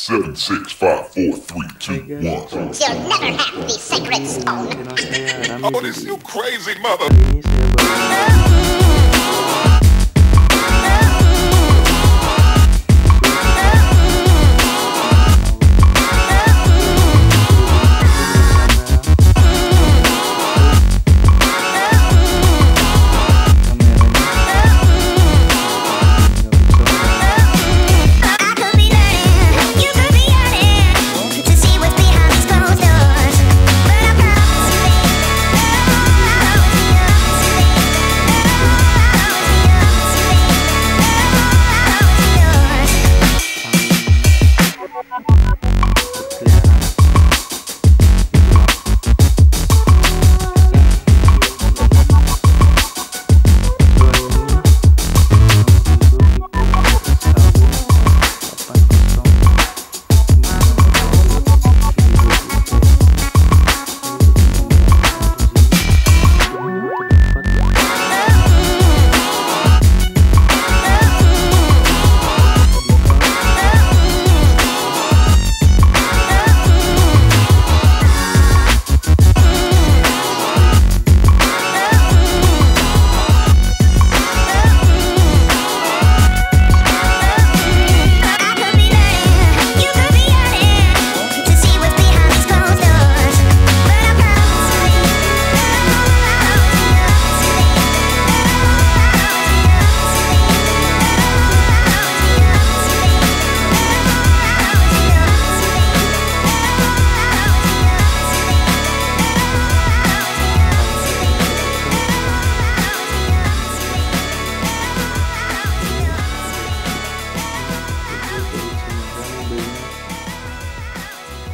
7, 6, 5, 4, 3, 2, 1. You'll never have the sacred stone. Oh, this you crazy mother. Ini saya baru I could be learning, you could be yearning to see what's behind these closed doors. But I promise you,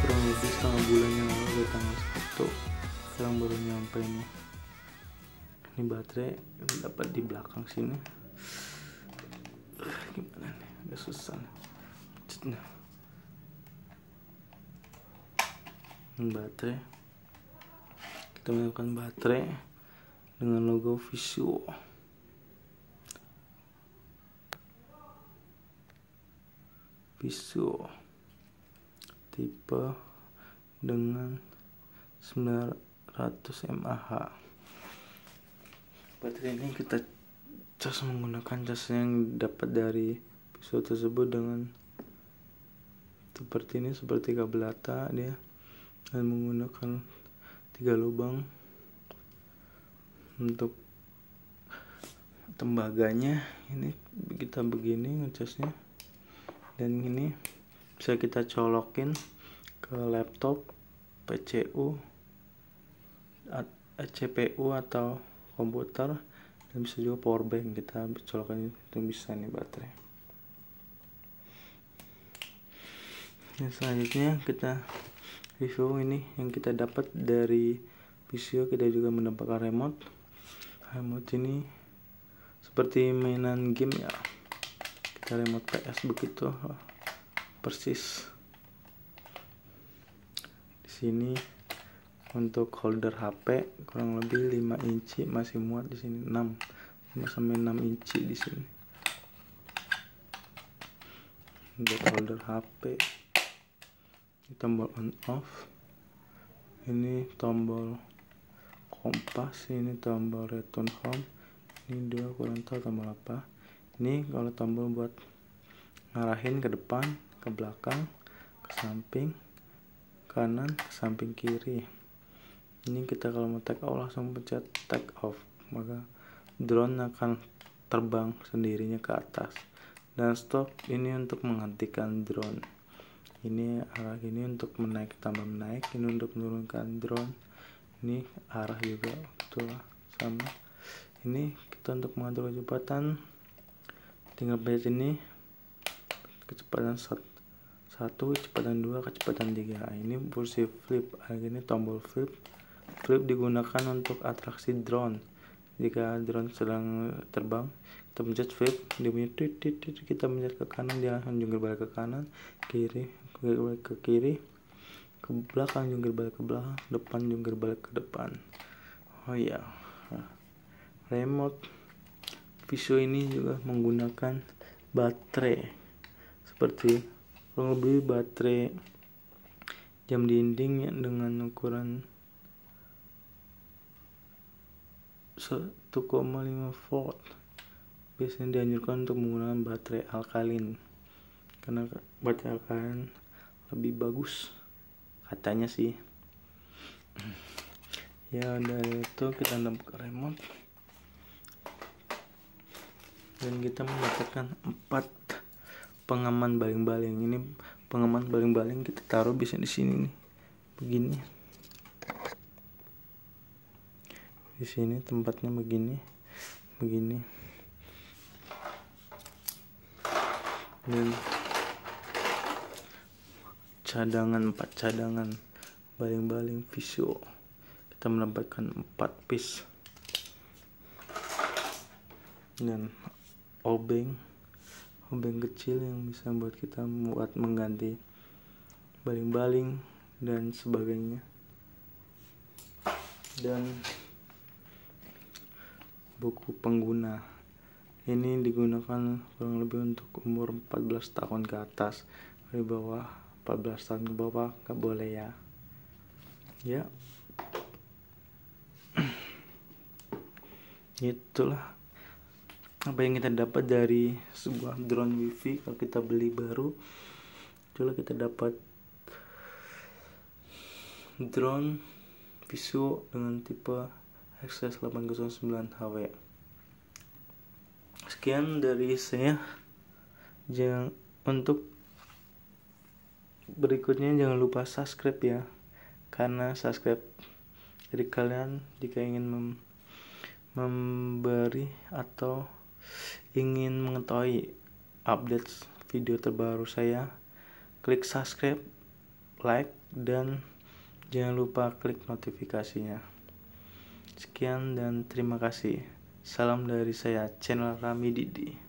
kurang lebih setengah bulan yang lalu di tanggal 1 sekarang baru nyampe nih. Ini baterai dapat di belakang sini. Gimana nih, agak susah nih. Ini baterai, kita menggunakan baterai dengan logo Visuo. Tipe dengan 900 mAh. Baterai ini kita cas menggunakan cas yang dapat dari Visuo tersebut dengan seperti ini, seperti kabel ATA dia, dan menggunakan 3 lubang untuk tembaganya. Ini kita begini ngecasnya, dan ini bisa kita colokin ke laptop, PCU, CPU atau komputer, dan bisa juga power bank. Kita colokan itu bisa nih baterai. Dan selanjutnya kita review ini yang kita dapat dari Visuo. Kita juga mendapatkan remote. Remote ini seperti mainan game ya, kita remote PS begitu persis. Di sini untuk holder HP kurang lebih 5 inci masih muat di sini, 5 sampai 6 inci di sini. Untuk holder HP, ini tombol on off, ini tombol kompas, ini tombol return home, ini dua kurang tahu tombol apa. Ini kalau tombol buat ngarahin ke depan, ke belakang, ke samping kanan, ke samping kiri. Ini kita kalau mau take off langsung pencet take off, maka drone akan terbang sendirinya ke atas. Dan stop ini untuk menghentikan drone. Ini arah ini untuk menaik tambah menaik, ini untuk menurunkan drone. Ini arah juga betul sama. Ini kita untuk mengatur kecepatan, tinggal pencet ini kecepatan 1, kecepatan 2, kecepatan 3. Ini fungsi flip. Ini tombol flip. Flip digunakan untuk atraksi drone. Jika drone sedang terbang, kita pencet flip, dia punya titit, kita pencet ke kanan, dia jungkir balik ke kanan, kiri, ke kiri, ke belakang, jungkir balik ke belakang, depan, jungkir balik ke depan. Oh iya, remote Visuo ini juga menggunakan baterai seperti kurang lebih baterai jam dinding ya, dengan ukuran 1,5 volt. Biasanya dianjurkan untuk menggunakan baterai alkalin, karena baterai alkalin lebih bagus katanya sih. Ya, dari itu kita dapat remote dan kita mendapatkan 4 pengaman baling-baling. Ini pengaman baling-baling kita taruh bisa di sini nih, begini. Di sini tempatnya begini. Dan cadangan 4 cadangan baling-baling Visio. Kita mendapatkan 4 piece. Dan obeng kecil yang bisa buat kita mengganti baling-baling dan sebagainya. Dan buku pengguna ini digunakan kurang lebih untuk umur 14 tahun ke atas. Di bawah 14 tahun ke bawah gak boleh ya. Itulah apa yang kita dapat dari sebuah drone wifi. Kalau kita beli baru, itulah kita dapat drone Visio dengan tipe XS809HW. Sekian dari saya. Untuk berikutnya jangan lupa subscribe ya, karena subscribe dari kalian jika ingin memberi atau ingin mengetahui update video terbaru saya. Klik subscribe, like, dan jangan lupa klik notifikasinya. Sekian dan terima kasih. Salam dari saya, channel Rami Didi.